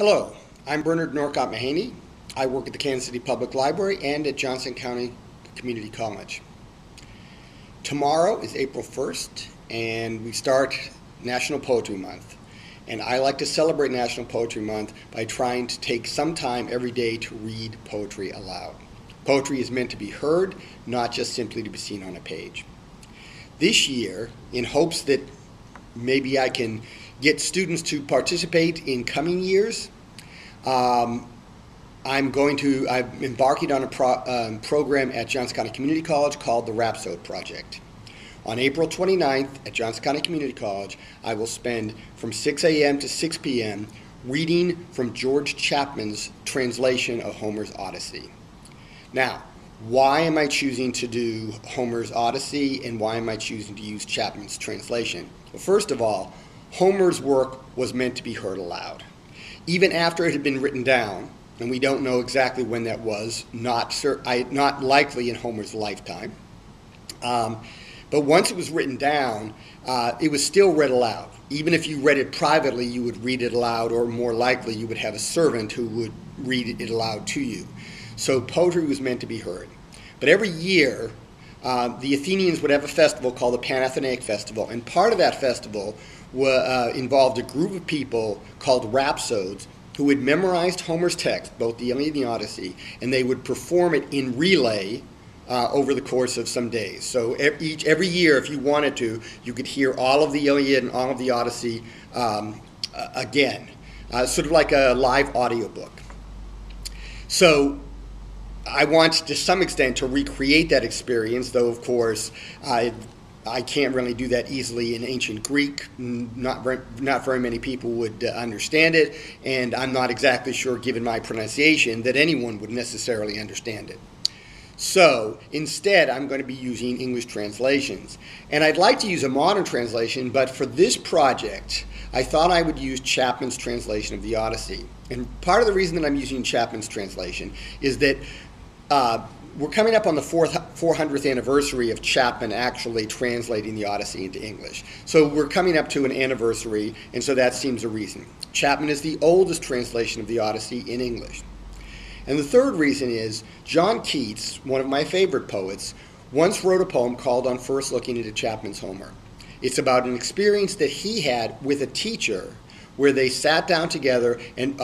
Hello, I'm Bernard Norcott-Mahany. I work at the Kansas City Public Library and at Johnson County Community College. Tomorrow is April 1st, and we start National Poetry Month. And I like to celebrate National Poetry Month by trying to take some time every day to read poetry aloud. Poetry is meant to be heard, not just simply to be seen on a page. This year, in hopes that maybe I can get students to participate in coming years, I'm embarking on a program at Johnson County Community College called the Rhapsode Project. On April 29th at Johnson County Community College, I will spend from 6 a.m. to 6 p.m. reading from George Chapman's translation of Homer's Odyssey. Now, why am I choosing to do Homer's Odyssey, and why am I choosing to use Chapman's translation? Well, first of all, Homer's work was meant to be heard aloud. Even after it had been written down, and we don't know exactly when that was, not likely in Homer's lifetime, but once it was written down, it was still read aloud. Even if you read it privately, you would read it aloud, or more likely, you would have a servant who would read it aloud to you. So poetry was meant to be heard. But every year, the Athenians would have a festival called the Panathenaic Festival, and part of that festival involved a group of people called rhapsodes who had memorized Homer's text, both the Iliad and the Odyssey, and they would perform it in relay over the course of some days. So every year, if you wanted to, you could hear all of the Iliad and all of the Odyssey again, sort of like a live audiobook. So I want, to some extent, to recreate that experience, though, of course, I can't really do that easily in ancient Greek. Not very many people would understand it, and I'm not exactly sure, given my pronunciation, that anyone would necessarily understand it. So instead, I'm going to be using English translations. And I'd like to use a modern translation, but for this project, I thought I would use Chapman's translation of the Odyssey. And part of the reason that I'm using Chapman's translation is that we're coming up on the 400th anniversary of Chapman actually translating the Odyssey into English. So we're coming up to an anniversary, and so that seems a reason. Chapman is the oldest translation of the Odyssey in English. And the third reason is John Keats, one of my favorite poets, once wrote a poem called On First Looking into Chapman's Homer. It's about an experience that he had with a teacher where they sat down together and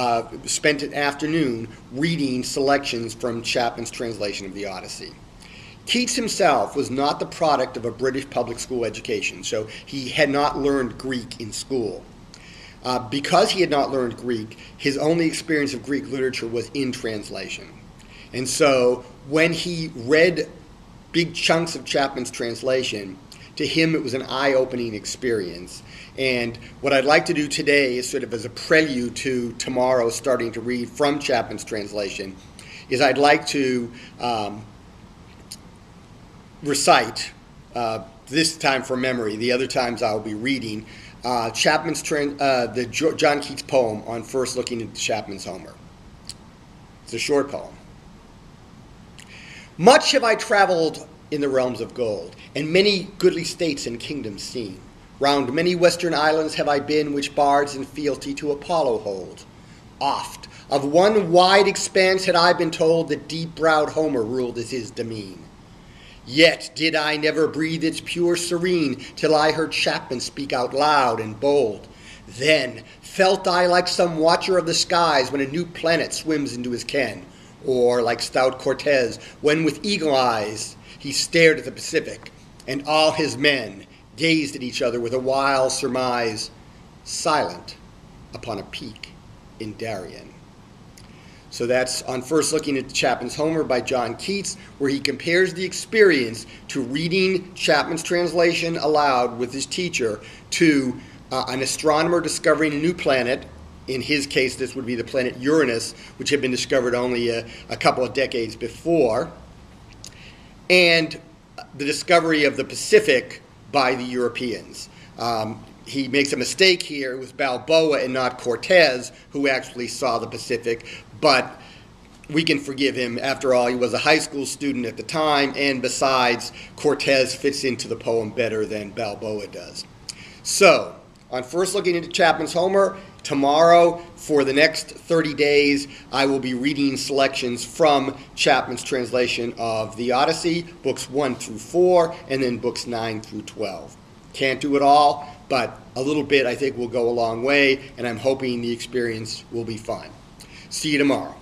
spent an afternoon reading selections from Chapman's translation of the Odyssey. Keats himself was not the product of a British public school education, so he had not learned Greek in school. Because he had not learned Greek, his only experience of Greek literature was in translation. And so when he read big chunks of Chapman's translation, to him it was an eye-opening experience. And what I'd like to do today is sort of as a prelude to tomorrow starting to read from Chapman's translation, is I'd like to recite, this time from memory, the other times I'll be reading, Chapman's the John Keats poem on First Looking into Chapman's Homer. It's a short poem. Much have I traveled in the realms of gold, and many goodly states and kingdoms seen. Round many western islands have I been, which bards in fealty to Apollo hold. Oft of one wide expanse had I been told that deep-browed Homer ruled as his demesne. Yet did I never breathe its pure serene till I heard Chapman speak out loud and bold. Then felt I like some watcher of the skies when a new planet swims into his ken, or like stout Cortez when with eagle eyes he stared at the Pacific, and all his men gazed at each other with a wild surmise, silent upon a peak in Darien. So that's On First Looking at Chapman's Homer by John Keats, where he compares the experience to reading Chapman's translation aloud with his teacher to an astronomer discovering a new planet. In his case, this would be the planet Uranus, which had been discovered only a couple of decades before, and the discovery of the Pacific by the Europeans. He makes a mistake here. It was Balboa and not Cortez who actually saw the Pacific, but we can forgive him. After all, he was a high school student at the time, and besides, Cortez fits into the poem better than Balboa does. So, on First Looking into Chapman's Homer, Tomorrow, for the next 30 days, I will be reading selections from Chapman's translation of the Odyssey, books 1 through 4, and then books 9 through 12. Can't do it all, but a little bit I think will go a long way, and I'm hoping the experience will be fun. See you tomorrow.